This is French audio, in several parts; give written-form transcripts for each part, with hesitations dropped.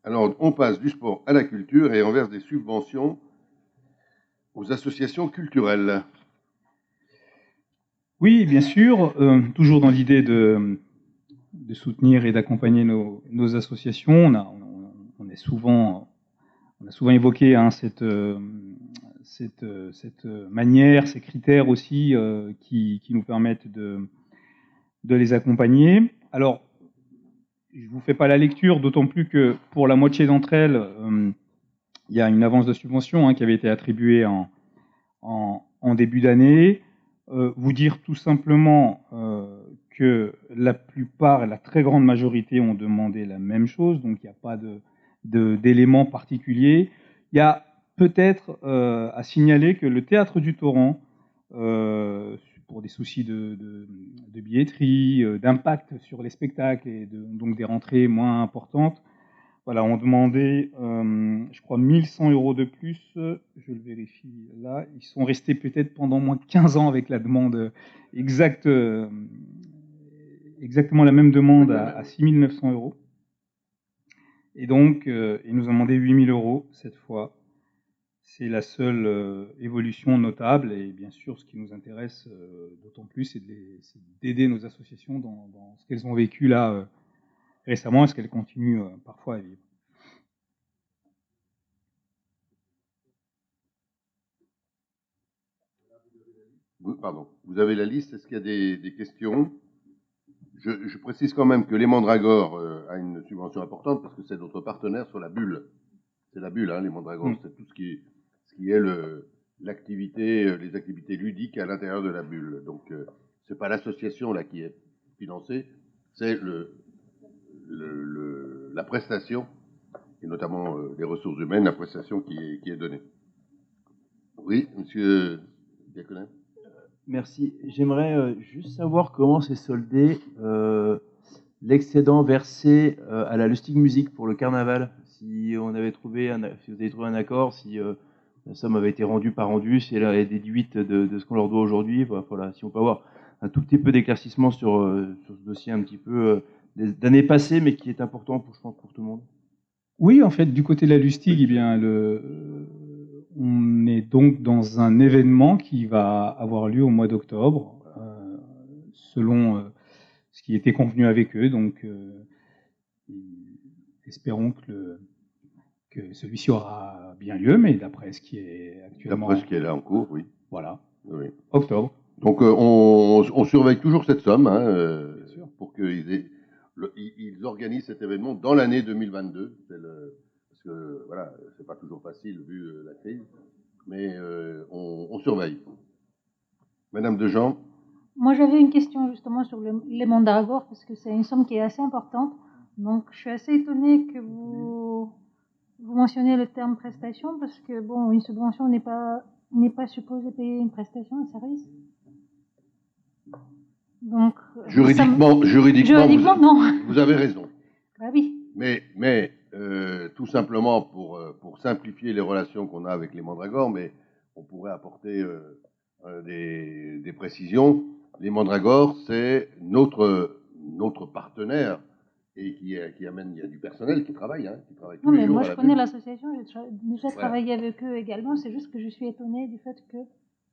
Alors, on passe du sport à la culture et on verse des subventions aux associations culturelles. Oui, bien sûr, toujours dans l'idée de soutenir et d'accompagner nos associations. On a souvent évoqué cette manière, ces critères aussi qui nous permettent de les accompagner. Alors, je ne vous fais pas la lecture, d'autant plus que pour la moitié d'entre elles, il y a une avance de subvention qui avait été attribuée en début d'année. Vous dire tout simplement que la plupart et la très grande majorité ont demandé la même chose, donc il n'y a pas d'éléments particuliers. Il y a peut-être à signaler que le Théâtre du Torrent, pour des soucis de billetterie, d'impact sur les spectacles et donc des rentrées moins importantes, voilà, on demandait, je crois, 1100 € de plus. Je le vérifie là. Ils sont restés peut-être pendant moins de 15 ans avec la demande exactement la même demande à 6900 €. Et donc, ils nous ont demandé 8000 € cette fois. C'est la seule évolution notable. Et bien sûr, ce qui nous intéresse d'autant plus, c'est d'aider nos associations dans ce qu'elles ont vécu là récemment et ce qu'elles continuent parfois à vivre. Pardon, vous avez la liste. Est-ce qu'il y a des questions? Je précise quand même que les Mandragores a une subvention importante parce que c'est notre partenaire sur la bulle. C'est la bulle, les Mandragores. C'est tout ce qui est l'activité, les activités ludiques à l'intérieur de la bulle. Donc, c'est pas l'association là qui est financée, c'est la prestation et notamment les ressources humaines, la prestation qui est donnée. Oui, Monsieur Diaconin. Merci. J'aimerais juste savoir comment s'est soldé l'excédent versé à la Lustig Music pour le carnaval. Si vous avez trouvé un accord, si la somme avait été rendue, pas rendue, si elle est déduite de ce qu'on leur doit aujourd'hui. Voilà, si on peut avoir un tout petit peu d'éclaircissement sur ce dossier un petit peu d'années passées, mais qui est important, je pense, pour tout le monde. Oui, en fait, du côté de la Lustig, eh bien, on est donc dans un événement qui va avoir lieu au mois d'octobre, selon ce qui était convenu avec eux. Donc, espérons que celui-ci aura bien lieu, mais d'après ce qui est actuellement... D'après ce qui est là en cours, oui. Voilà, oui. Octobre. Donc, on surveille toujours cette somme pour qu'ils organisent cet événement dans l'année 2022. Parce que, voilà, c'est pas toujours facile vu la crise, mais on surveille. Madame Dejean. Moi, j'avais une question justement sur les Mandragores, parce que c'est une somme qui est assez importante. Donc, je suis assez étonnée que vous mentionnez le terme prestation, parce que, bon, une subvention n'est pas supposée payer une prestation, un service. Donc, juridiquement, non. Vous avez raison. Bah oui. Mais tout simplement pour simplifier les relations qu'on a avec les Mandragores, mais on pourrait apporter des précisions. Les Mandragores, c'est notre partenaire et qui amène, il y a du personnel qui travaille tous les jours. Moi, je connais l'association, j'ai déjà travaillé avec eux également. C'est juste que je suis étonnée du fait que...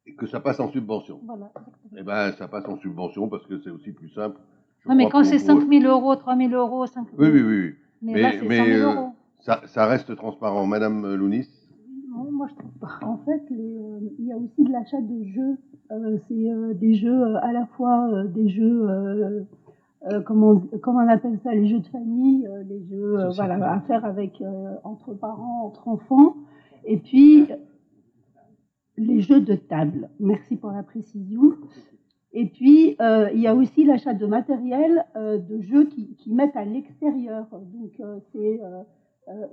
Et que ça passe en subvention. Voilà. Eh bien, ça passe en subvention parce que c'est aussi plus simple. Non, mais quand c'est 5 000 €, 3 000 €, 5 000 €. Oui. Mais là, c'est 100 000 €. Ça reste transparent. Madame Lounis. Non, moi je trouve pas. En fait, il y a aussi de l'achat de jeux. C'est des jeux à la fois des jeux, comment on appelle ça, les jeux de famille, les jeux à faire avec entre parents, entre enfants, et puis les jeux de table. Merci pour la précision. Et puis il y a aussi l'achat de matériel de jeux qui mettent à l'extérieur. Donc c'est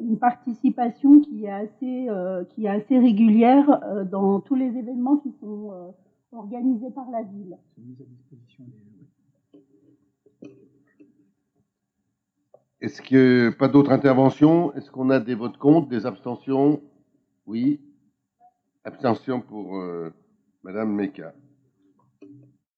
une participation qui est assez régulière dans tous les événements qui sont organisés par la ville. Est-ce que pas d'autres interventions? Est-ce qu'on a des votes contre, des abstentions? Oui. Abstention pour Madame Meka.